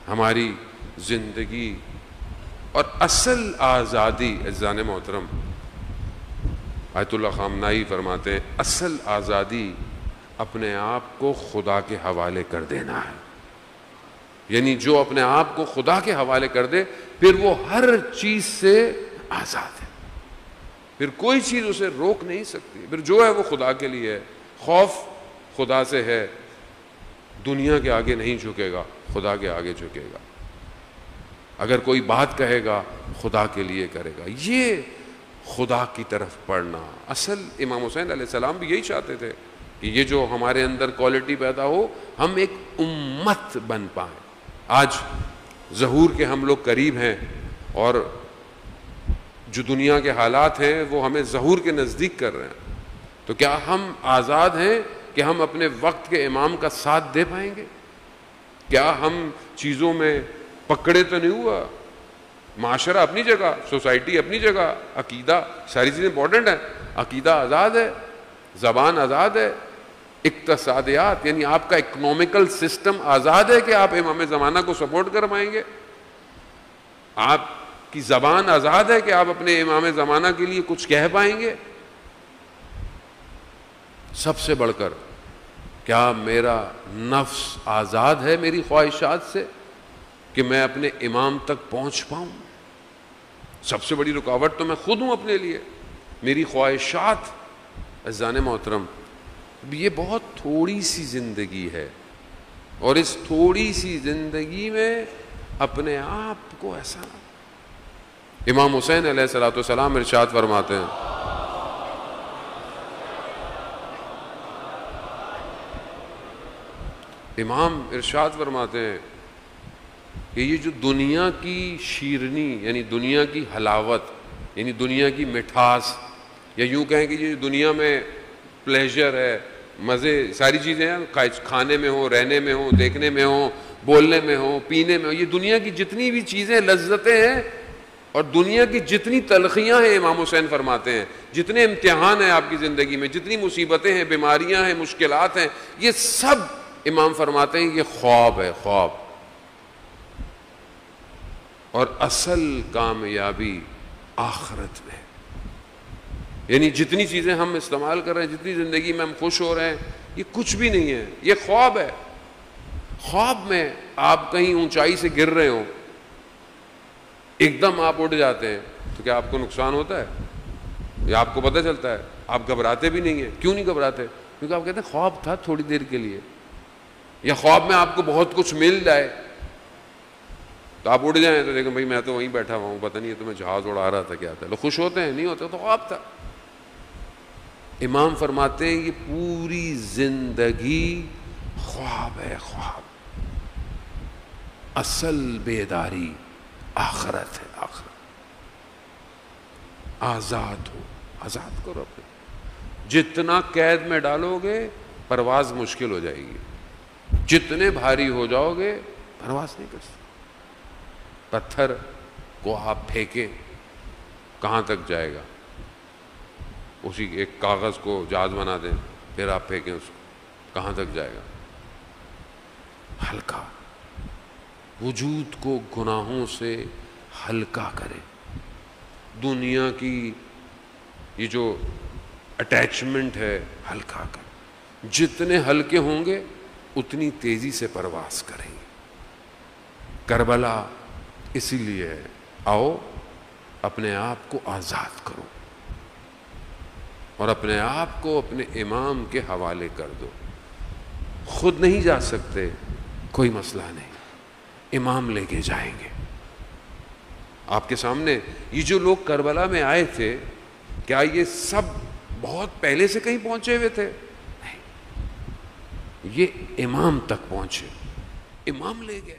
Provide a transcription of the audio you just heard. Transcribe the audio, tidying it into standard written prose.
ہماری زندگی اور اصل آزادی، عزیزان محترم، آیت اللہ خامنائی فرماتے ہیں اصل آزادی اپنے آپ کو خدا کے حوالے کر دینا ہے. یعنی جو اپنے آپ کو خدا کے حوالے کر دے پھر وہ ہر چیز سے آزاد ہے، پھر کوئی چیز اسے روک نہیں سکتی. پھر جو ہے وہ خدا کے لیے ہے. خوف خدا سے ہے، دنیا کے آگے نہیں جھکے گا، خدا کے آگے جھکے گا. اگر کوئی بات کہے گا خدا کے لیے کرے گا. یہ خدا کی طرف پڑھنا. اصل امام حسین علیہ السلام بھی یہی چاہتے تھے کہ یہ جو ہمارے اندر کوالٹی پیدا ہو، ہم ایک امت بن پائیں. آج ظہور کے ہم لوگ قریب ہیں اور جو دنیا کے حالات ہیں وہ ہمیں ظہور کے نزدیک کر رہے ہیں. تو کیا ہم آزاد ہیں کہ ہم اپنے وقت کے امام کا ساتھ دے پائیں گے؟ کیا ہم چیزوں میں پکڑے تو نہیں ہوا؟ معاشرہ اپنی جگہ، سوسائٹی اپنی جگہ، عقیدہ، ساری چیزیں امپورٹنٹ ہیں. عقیدہ آزاد ہے، زبان آزاد ہے، اقتصادیات یعنی آپ کا اکنومیکل سسٹم آزاد ہے کہ آپ امام زمانہ کو سپورٹ کر پائیں گے. آپ کی زبان آزاد ہے کہ آپ اپنے امام زمانہ کے لیے کچھ کہہ پائیں گے. سب سے بڑھ کر کیا میرا نفس آزاد ہے میری خواہشات سے کہ میں اپنے امام تک پہنچ پاؤں؟ سب سے بڑی رکاوٹ تو میں خود ہوں اپنے لیے، میری خواہشات. عزیزان محترم، یہ بہت تھوڑی سی زندگی ہے اور اس تھوڑی سی زندگی میں اپنے آپ کو ایسا. امام حسین علیہ الصلوۃ والسلام ارشاد فرماتے ہیں، امام ارشاد فرماتے ہیں کہ یہ جو دنیا کی شیرنی یعنی دنیا کی حلاوت یعنی دنیا کی مٹھاس، یا یوں کہیں کہ یہ دنیا میں پلیجر ہے، مزے، ساری چیزیں ہیں، کھانے میں ہوں، رہنے میں ہوں، دیکھنے میں ہوں، بولنے میں ہوں، پینے میں ہوں، یہ دنیا کی جتنی بھی چیزیں لذتیں ہیں اور دنیا کی جتنی تلخیاں ہیں، امام حسین فرماتے ہیں جتنے امتحان ہیں آپ کی زندگی میں، جتنی مصیبتیں ہیں، بیماریاں ہیں، مشکلات ہیں، یہ سب امام فرماتے ہیں یہ خواب ہے، خواب. اور اصل کامیابی آخرت میں. یعنی جتنی چیزیں ہم استعمال کر رہے ہیں، جتنی زندگی میں ہم خوش ہو رہے ہیں، یہ کچھ بھی نہیں ہے، یہ خواب ہے. خواب میں آپ کہیں اونچائی سے گر رہے ہوں، ایک دم آپ اٹھ جاتے ہیں تو کیا آپ کو نقصان ہوتا ہے یا آپ کو پتہ چلتا ہے؟ آپ گھبراتے بھی نہیں ہیں. کیوں نہیں گھبراتے؟ کیونکہ آپ کہتے ہیں خواب تھا تھوڑی دیر کے لیے. یا خواب میں آپ کو بہت کچھ مل جائے تو آپ اٹھ جائیں تو دیکھیں بھائی میں تو وہیں بیٹھا ہوا ہوں، پتہ نہیں ہے تو میں جہاز اڑا رہا تھا، کیا تھا. لوگ خوش ہوتے ہیں، نہیں ہوتے تو خواب تھا. امام فرماتے ہیں یہ پوری زندگی خواب ہے، خواب. اصل بیداری آخرت ہے، آخرت. آزاد ہو، آزاد کرو اپنے. جتنا قید میں ڈالو گے پرواز مشکل ہو جائے گی، جتنے بھاری ہو جاؤ گے پرواز نہیں کر سکتے. پتھر کو آپ پھینکیں کہاں تک جائے گا؟ اسی ایک کاغذ کو جہاز بنا دیں، پھر آپ پھینکیں اس کو، کہاں تک جائے گا؟ ہلکا. وجود کو گناہوں سے ہلکا کرے. دنیا کی یہ جو اٹیچمنٹ ہے ہلکا کر. جتنے ہلکے ہوں گے اتنی تیزی سے پرواز کریں گے. کربلا اسی لیے ہے. آؤ اپنے آپ کو آزاد کرو اور اپنے آپ کو اپنے امام کے حوالے کر دو. خود نہیں جا سکتے، کوئی مسئلہ نہیں، امام لے کے جائیں گے. آپ کے سامنے یہ جو لوگ کربلا میں آئے تھے، کیا یہ سب بہت پہلے سے کہیں پہنچے ہوئے تھے؟ نہیں، یہ امام تک پہنچے، امام لے گئے.